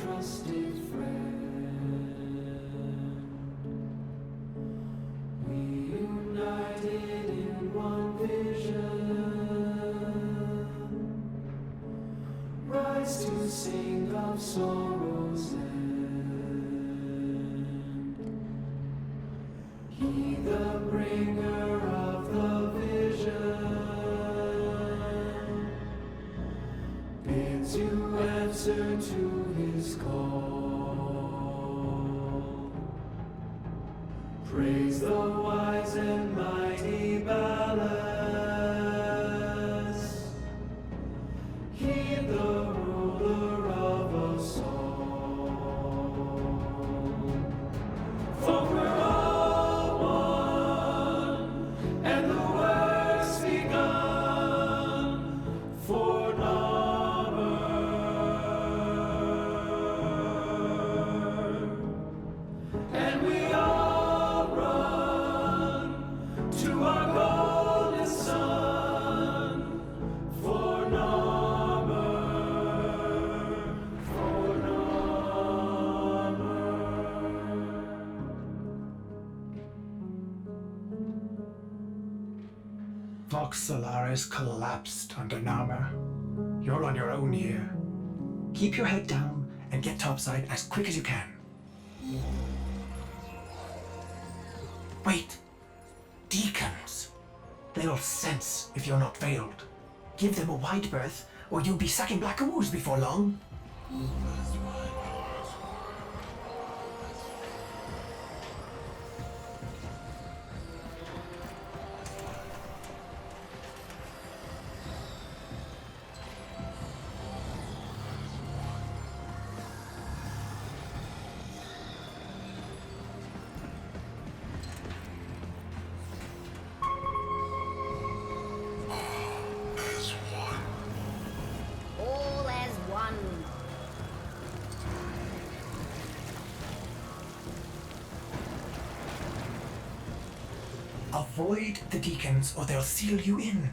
trusted friend. We united in one vision, rise to sing of sorrow's end. He the bringer of the vision bids you answer to his call. Praise the wise and mighty Ballas. He the ruler of us all. For we're all one, and the work's begun for and we all run to our golden sun for Narmer, for Narmer. Vox Solaris collapsed under Narmer. You're on your own here. Keep your head down and get topside as quick as you can. Wait! Deacons! They'll sense if you're not veiled. Give them a wide berth, or you'll be sucking black ooze before long. All as one. Avoid the deacons, or they'll seal you in.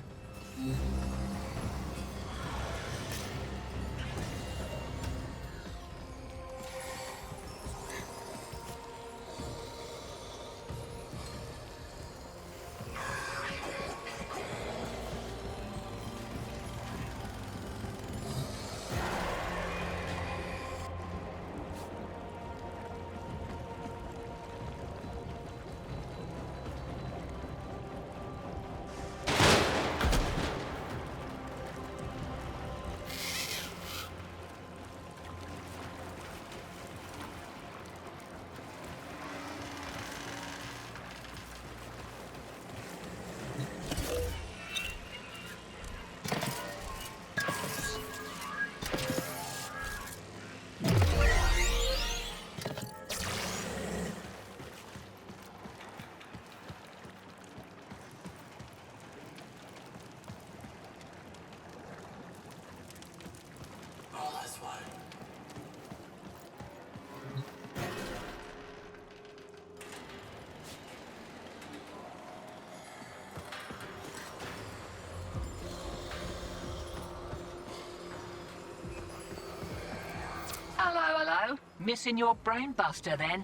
Hello? Missing your brain buster then?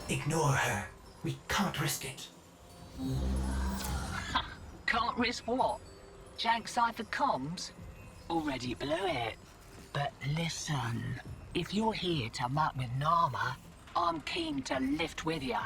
Ignore her. We can't risk it. Can't risk what? Jag cipher comms? Already blew it. But listen, if you're here to muck with Nama, I'm keen to lift with ya.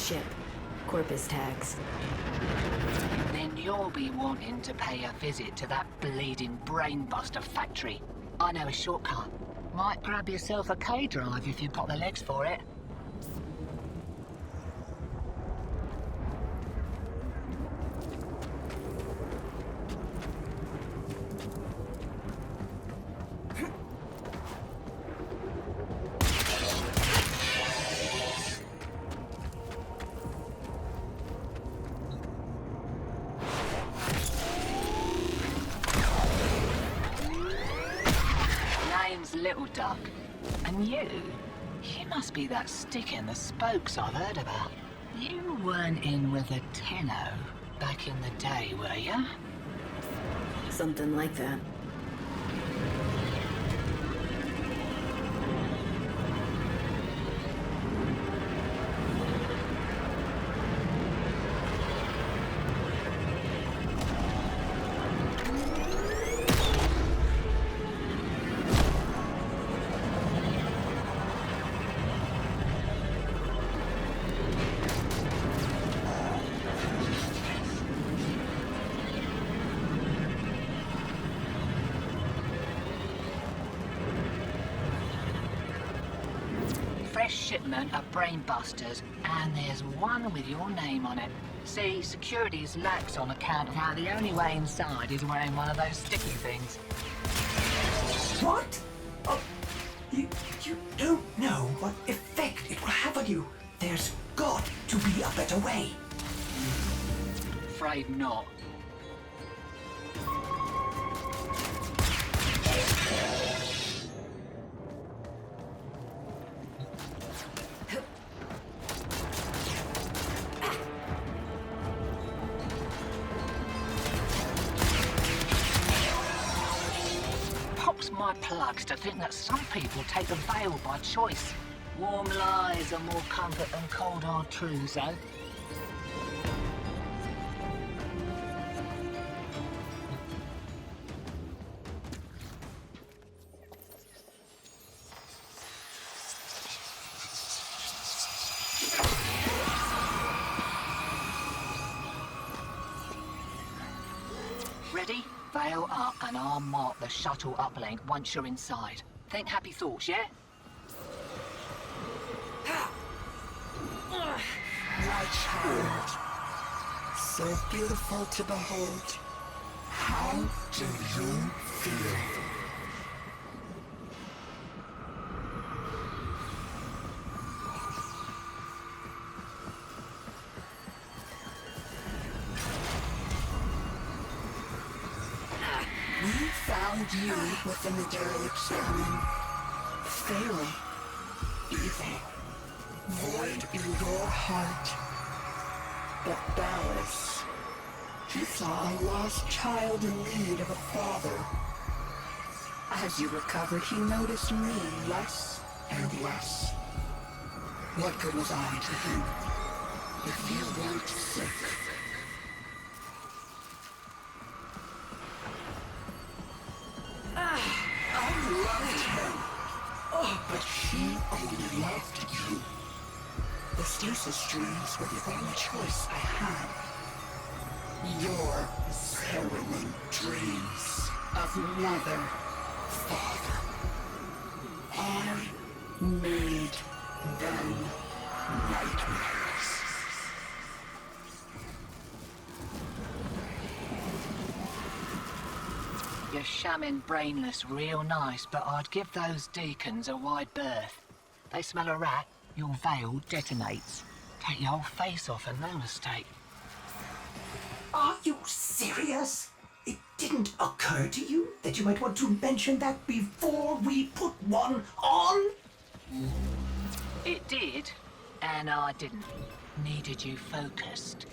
ship. Corpus tags. Then you'll be wanting to pay a visit to that bleeding brainbuster factory. I know a shortcut. Might grab yourself a K-drive if you've got the legs for it. Little duck. And you must be that stick in the spokes I've heard about. You weren't in with the Tenno back in the day, were you? Something like that. Shipment of brainbusters, and there's one with your name on it. See, security's lax on account of how the only way inside is wearing one of those sticky things. What? Oh, you don't know what effect it will have on you. There's got to be a better way. Afraid not. My plugs to think that some people take the veil by choice. Warm lies are more comfort than cold hard truths, eh? Ready? Veil up and I'll mark the shuttle uplink once you're inside. Think happy thoughts, yeah? My child, so beautiful to behold. How do you feel? We found you within the derelict submarine. Feral, evil, void in your heart. But Ballas, he saw a lost child in need of a father. As you recovered, he noticed me less and less. What good was I to him if you weren't sick? I loved him. Oh, but he only loved you. The stasis dreams were the only choice I had. Your harrowing dreams of mother, father. I made them nightmares. You're shamming brainless real nice, but I'd give those deacons a wide berth. They smell a rat, your veil detonates. Take your whole face off and no mistake. Are you serious? It didn't occur to you that you might want to mention that before we put one on? It did, and I didn't. Needed you focused.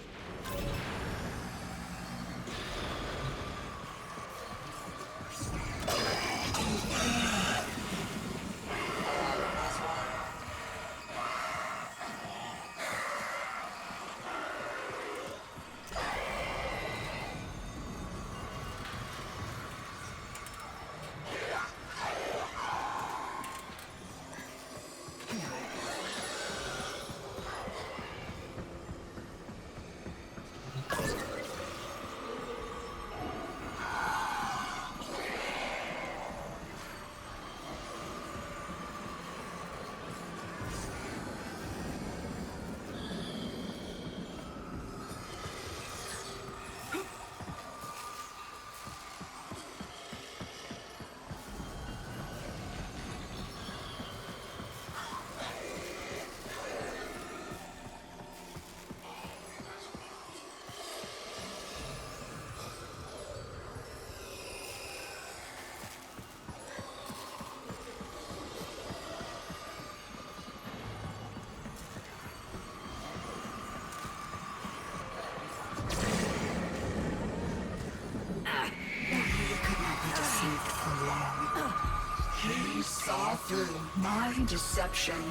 deception,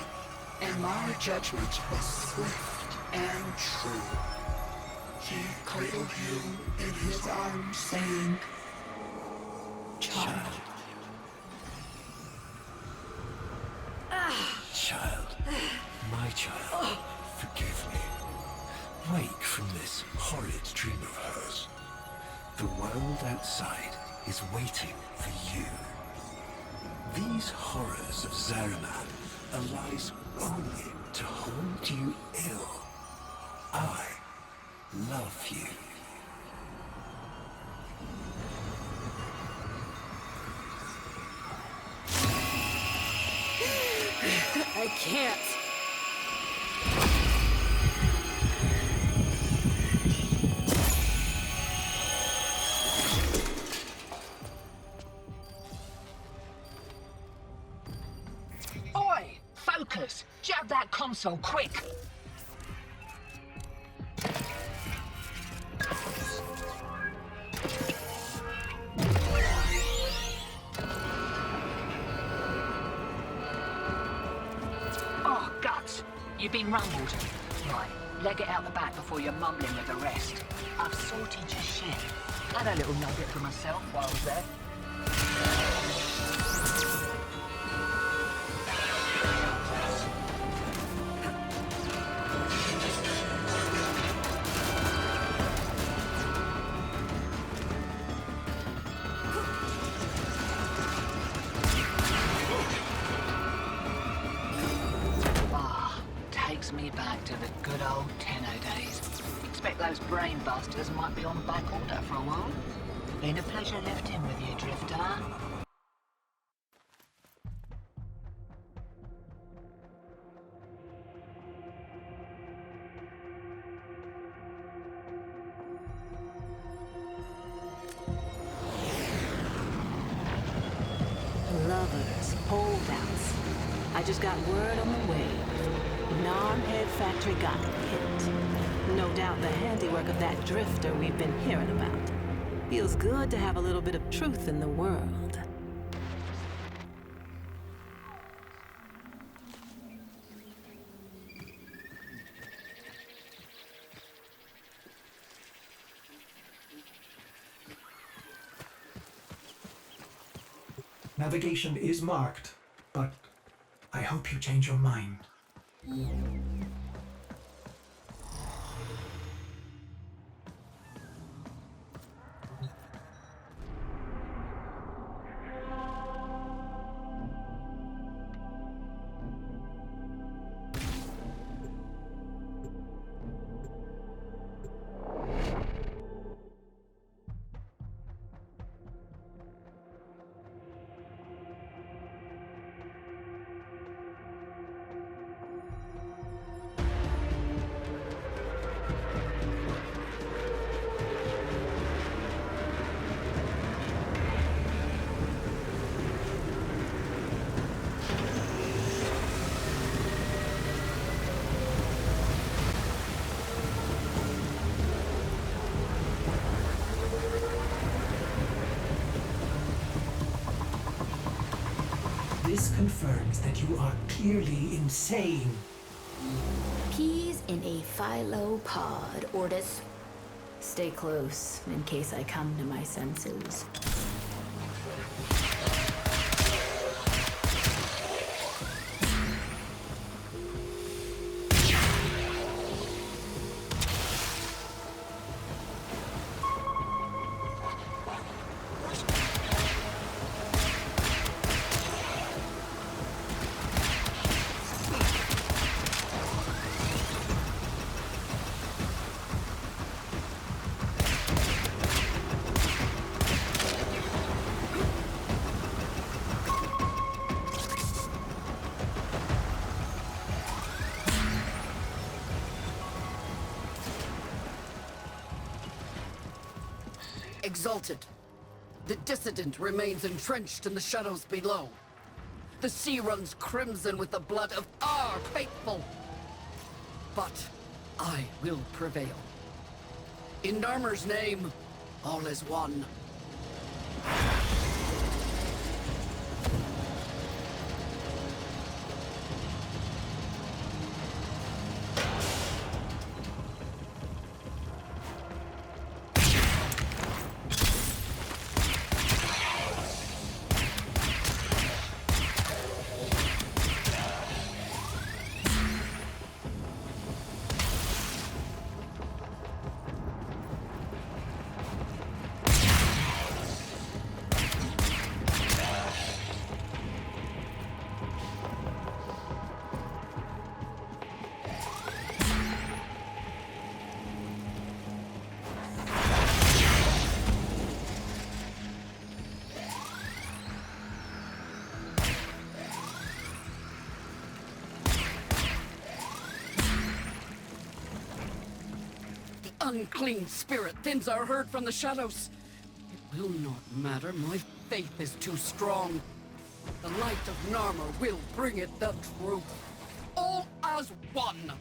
and my judgment was swift and true. He cradled you in his arms, saying, "Child." Child. My child. Forgive me. Wake from this horrid dream of hers. The world outside is waiting for you. These horrors of Zariman are lies only to hold you ill. I love you. I can't. Oi! Focus! Jab that console, quick! Oh, guts! You've been rumbled. Right, leg it out the back before you're mumbling with the rest. I've sorted your shit. Had a little nugget for myself while I was there. Takes me back to the good old Tenno days. Expect those brain busters might be on back order for a while. Been a pleasure lifting with you, Drifter. Lovers, holdouts. I just got word on the way. Narmhead factory got hit. No doubt the handiwork of that drifter we've been hearing about. Feels good to have a little bit of truth in the world. Navigation is marked, but I hope you change your mind. This confirms that you are clearly insane. Peas in a phylopod, Ortis. Stay close in case I come to my senses. Exalted. The dissident remains entrenched in the shadows below. The sea runs crimson with the blood of our faithful. But I will prevail. In Narmer's name, all is one. unclean spirit thins our herd from the shadows. It will not matter. My faith is too strong. The light of Narmer will bring it the truth. All as one.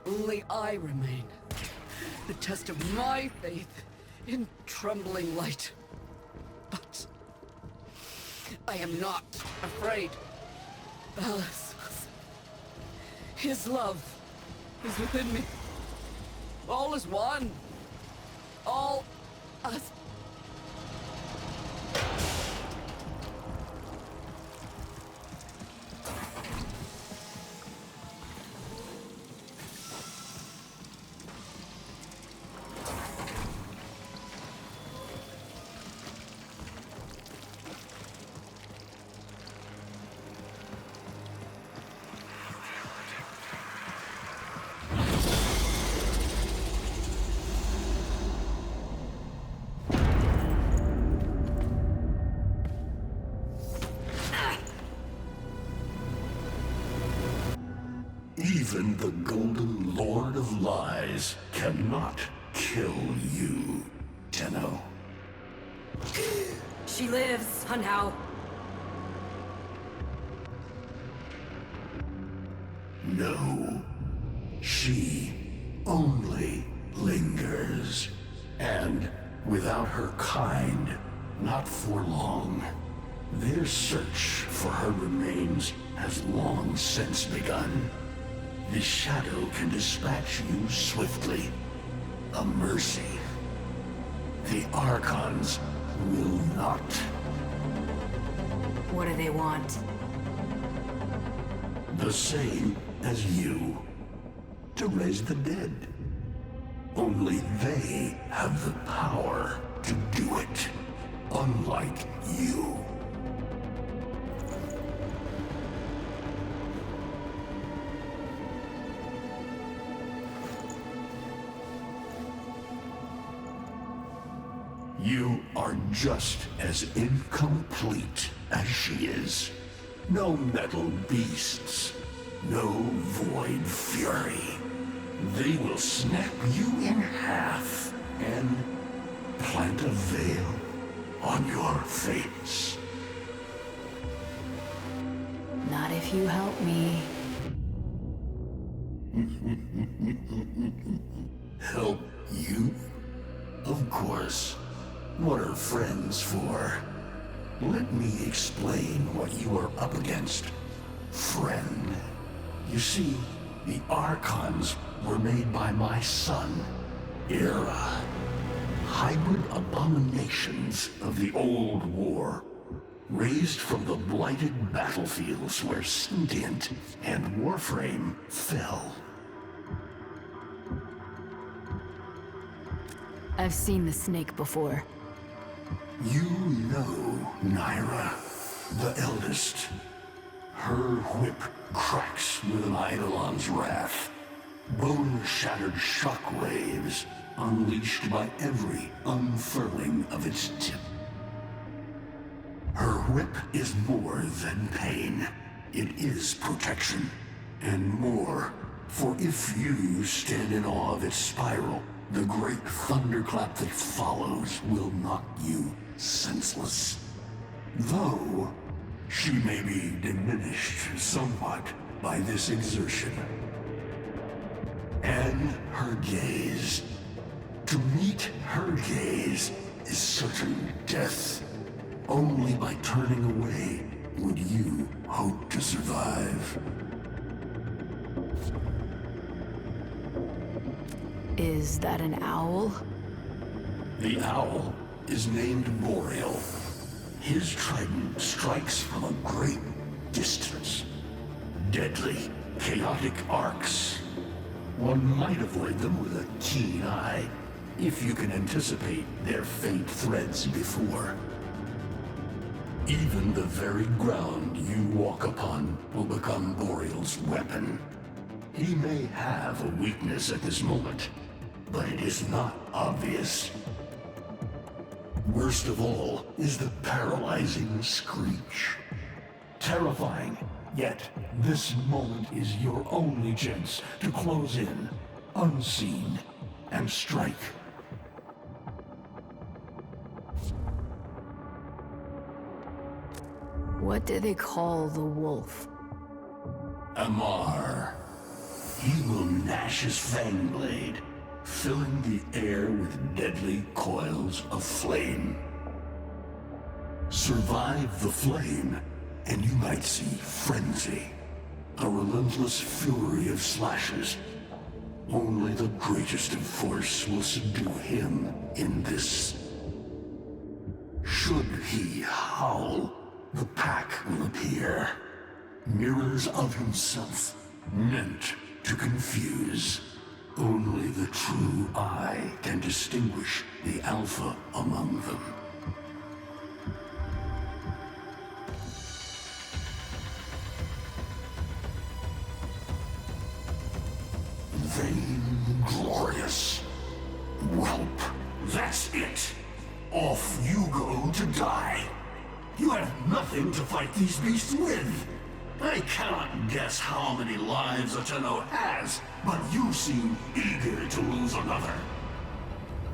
Only I remain. The test of my faith in trembling light. But I am not afraid. Ballas, his love is within me. All is one. All as Even the Golden Lord of Lies cannot kill you, Tenno. She lives, Hunhow. No, she only lingers. And without her kind, not for long. Their search for her remains has long since begun. The shadow can dispatch you swiftly. A mercy. The Archons will not. What do they want? The same as you. To raise the dead. Only they have the power to do it. Unlike you. You are just as incomplete as she is. No metal beasts, no void fury. They will snap you in half and plant a veil on your face. Not if you help me. Help you? Of course. What are friends for? Let me explain what you are up against, friend. You see, the Archons were made by my son, Erra. Hybrid abominations of the old war, raised from the blighted battlefields where Sentient and Warframe fell. I've seen the snake before. You know Naira, the eldest. Her whip cracks with an Eidolon's wrath. Bone-shattered shockwaves unleashed by every unfurling of its tip. Her whip is more than pain. It is protection. And more, for if you stand in awe of its spiral, the great thunderclap that follows will knock you senseless. Though, she may be diminished somewhat by this exertion. And her gaze. To meet her gaze is certain death. Only by turning away would you hope to survive. Is that an owl? The owl is named Boreal. His trident strikes from a great distance. Deadly, chaotic arcs. One might avoid them with a keen eye, if you can anticipate their faint threads before. Even the very ground you walk upon will become Boreal's weapon. He may have a weakness at this moment, but it is not obvious. Worst of all is the paralyzing screech. Terrifying, yet this moment is your only chance to close in, unseen, and strike. What do they call the wolf? Amar. He will gnash his fang blade, filling the air with deadly coils of flame. Survive the flame, and you might see frenzy. A relentless fury of slashes. Only the greatest of force will subdue him in this. Should he howl, the pack will appear. Mirrors of himself, meant to confuse. Only the true eye can distinguish the alpha among them. Vainglorious. Whelp, that's it. Off you go to die. You have nothing to fight these beasts with. I cannot guess how many lives a Tenno has, but you seem eager to lose another.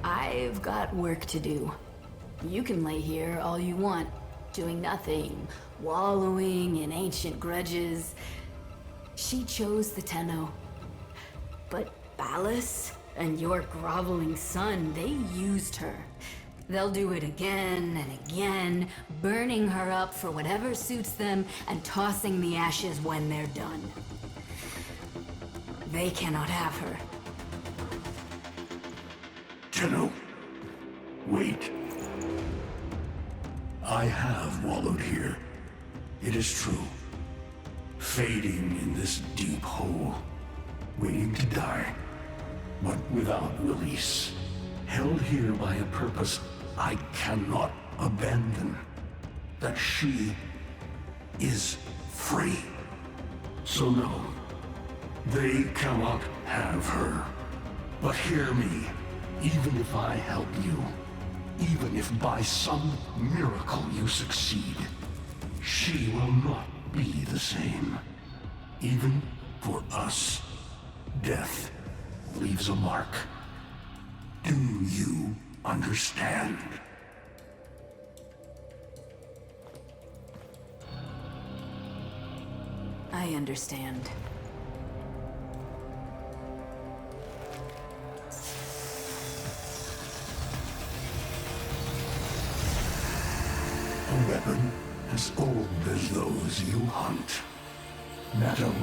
I've got work to do. You can lay here all you want, doing nothing, wallowing in ancient grudges. She chose the Tenno. But Ballas and your groveling son, they used her. They'll do it again and again, burning her up for whatever suits them and tossing the ashes when they're done. They cannot have her. Tenno, wait. I have wallowed here. It is true. Fading in this deep hole, waiting to die, but without release. Held here by a purpose I cannot abandon. That she is free. So no, they cannot have her. But hear me, even if I help you, even if by some miracle you succeed, she will not be the same. Even for us, death leaves a mark. Do you understand? I understand. A weapon as old as those you hunt. Natah.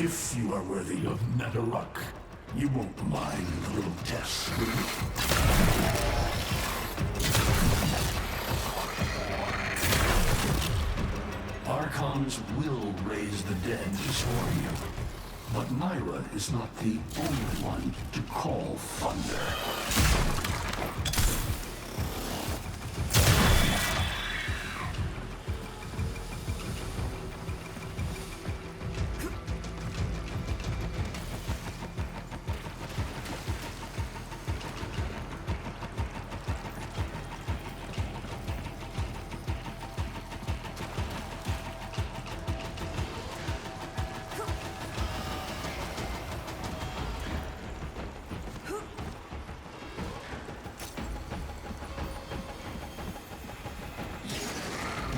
If you are worthy of Natah, you won't mind a little test, will you? Archons will raise the dead before you. But Myra is not the only one to call thunder.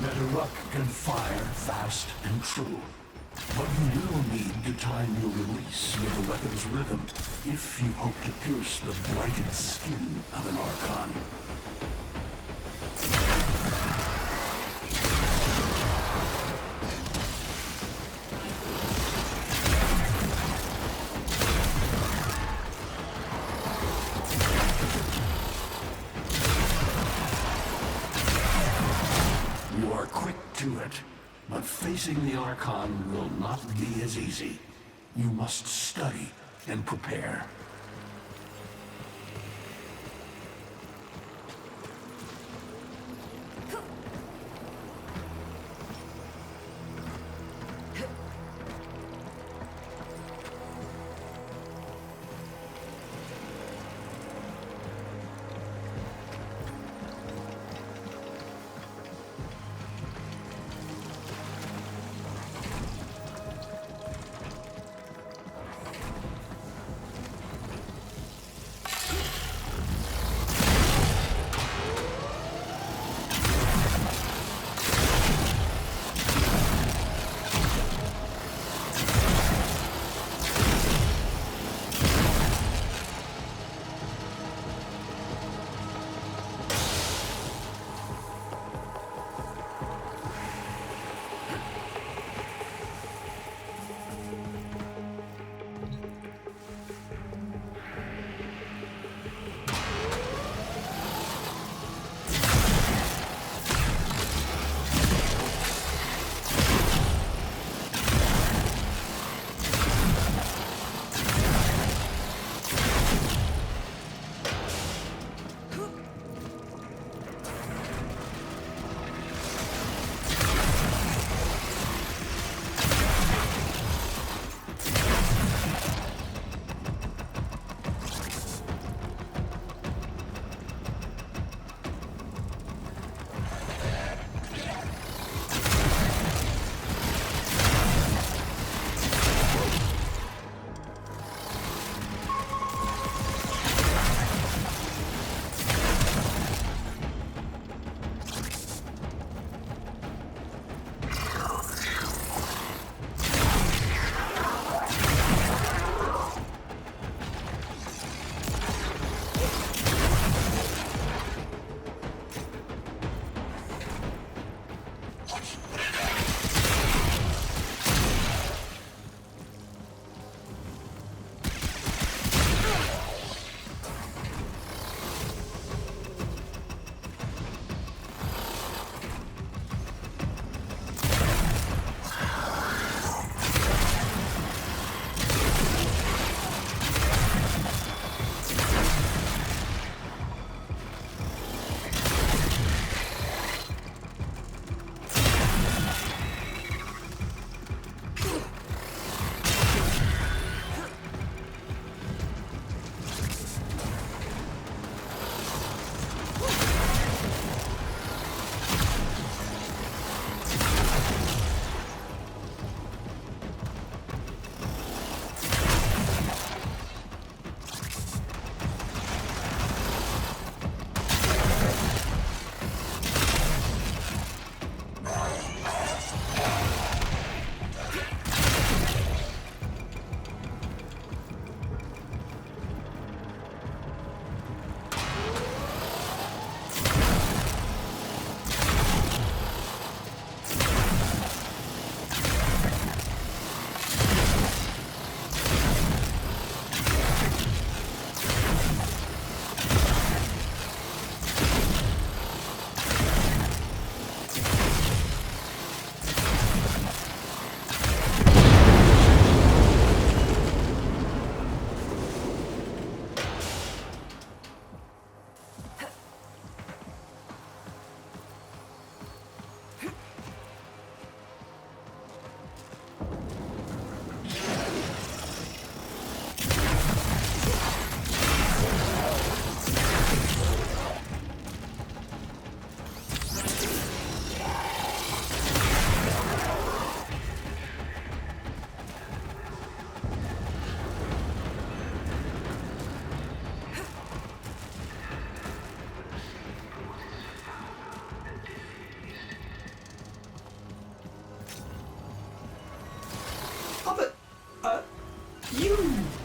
Natah can fire fast and true, but you will need to time your release with the weapon's rhythm if you hope to pierce the blighted skin of an Archon. You are quick to it, but facing the Archon will not be as easy. You must study and prepare.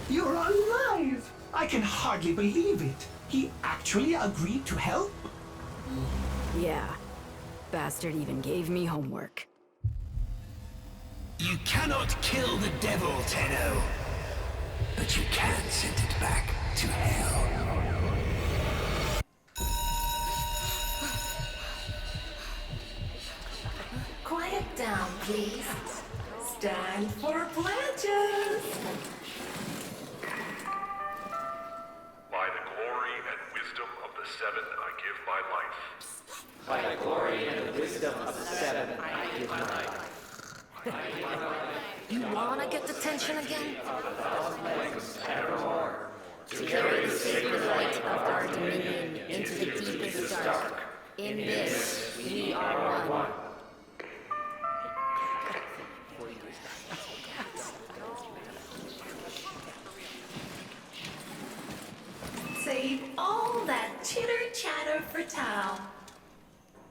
You're alive! I can hardly believe it. He actually agreed to help? Yeah. Bastard even gave me homework. You cannot kill the devil, Tenno. But you can send it back to hell. Quiet down, please. Stand for pledges. By the glory and wisdom of the Seven, I give my life. By the glory and the wisdom of the Seven, I give my life. You wanna get the tension again? Evermore, to carry the sacred light of our dominion into the deepest dark. In this, we are one. Save all that chitter-chatter for Tao.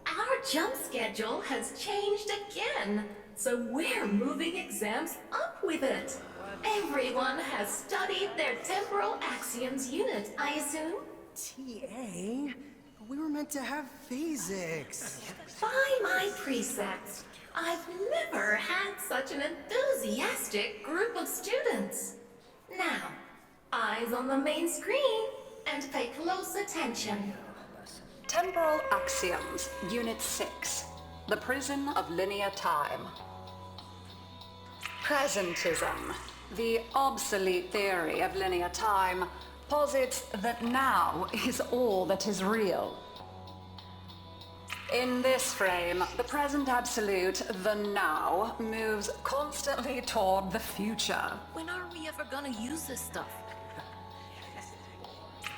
Our jump schedule has changed again, so we're moving exams up with it. Everyone has studied their temporal axioms unit, I assume? TA? We were meant to have physics. By my precepts, I've never had such an enthusiastic group of students. Now, eyes on the main screen and pay close attention. Temporal Axioms, Unit 6. The Prison of Linear Time. Presentism, the obsolete theory of linear time, posits that now is all that is real. In this frame, the present absolute, the now, moves constantly toward the future. When are we ever gonna use this stuff?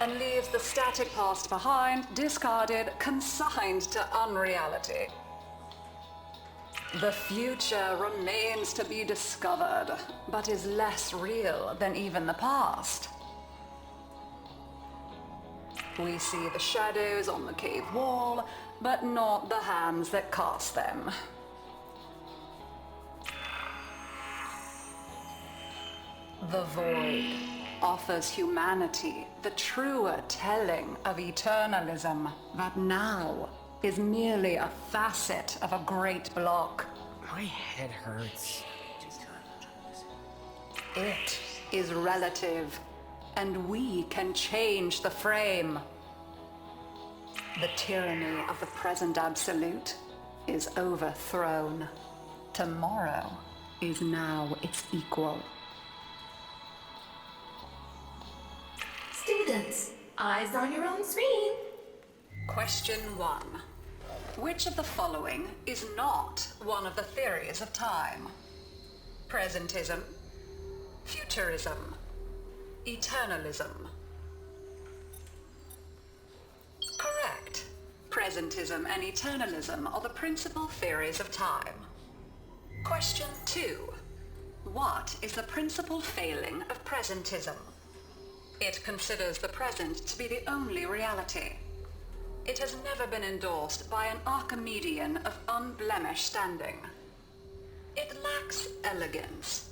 And leaves the static past behind, discarded, consigned to unreality. The future remains to be discovered, but is less real than even the past. We see the shadows on the cave wall, but not the hands that cast them. The void offers humanity the truer telling of eternalism that now is merely a facet of a great block. My head hurts. It is relative, and we can change the frame. The tyranny of the present absolute is overthrown. Tomorrow is now its equal. Students, eyes on your own screen. Question 1. Which of the following is not one of the theories of time? Presentism, futurism, eternalism. Correct. Presentism and eternalism are the principal theories of time. Question 2. What is the principal failing of presentism? It considers the present to be the only reality. It has never been endorsed by an Archimedean of unblemished standing. It lacks elegance.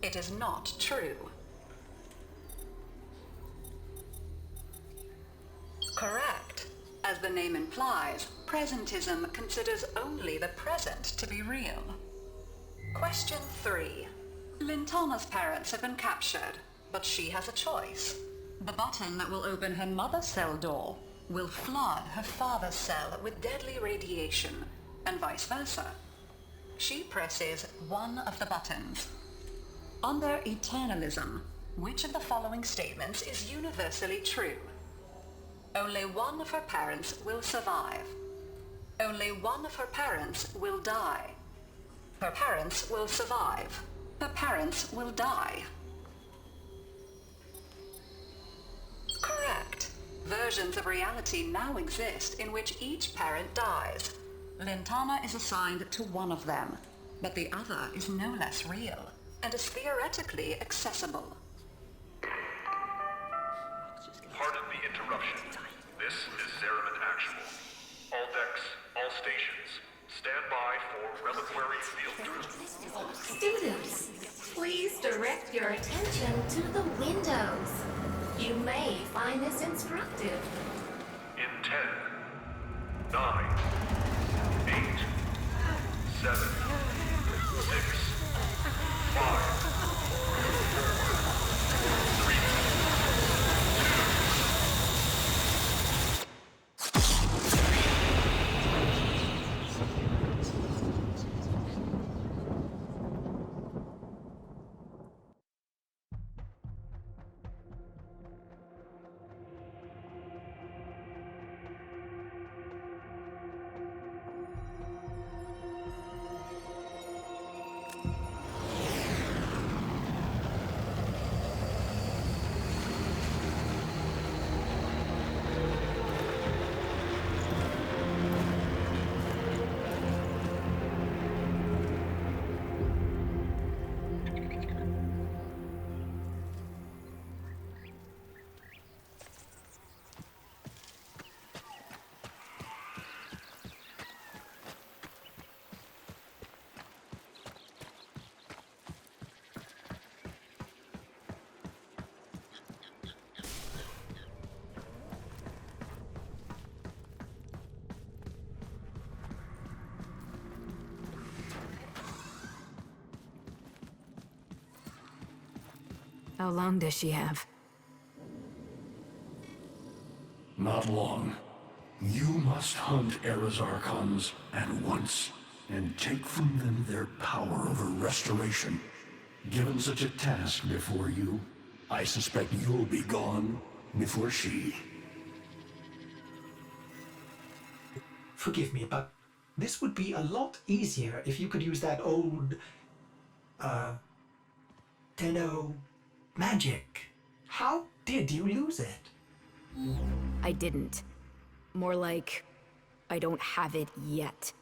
It is not true. Correct. As the name implies, presentism considers only the present to be real. Question 3. Lintana's parents have been captured, but she has a choice. The button that will open her mother's cell door will flood her father's cell with deadly radiation, and vice versa. She presses one of the buttons. Under eternalism, which of the following statements is universally true? Only one of her parents will survive. Only one of her parents will die. Her parents will survive. Her parents will die. Correct. Versions of reality now exist in which each parent dies. Lintana is assigned to one of them, but the other is no less real and is theoretically accessible. Pardon the interruption. This is Zeraman Actual. All decks, all stations, stand by for reliquary field drill. Students, please direct your attention attention to the windows. You may find this instructive. In 10, 9, 8, 7, 6, 5, 3, How long does she have? Not long. You must hunt Erra's Archons at once, and take from them their power over restoration. Given such a task before you, I suspect you'll be gone before she. Forgive me, but this would be a lot easier if you could use that old, Tenno magic. How did you lose it? I didn't. More like, I don't have it yet.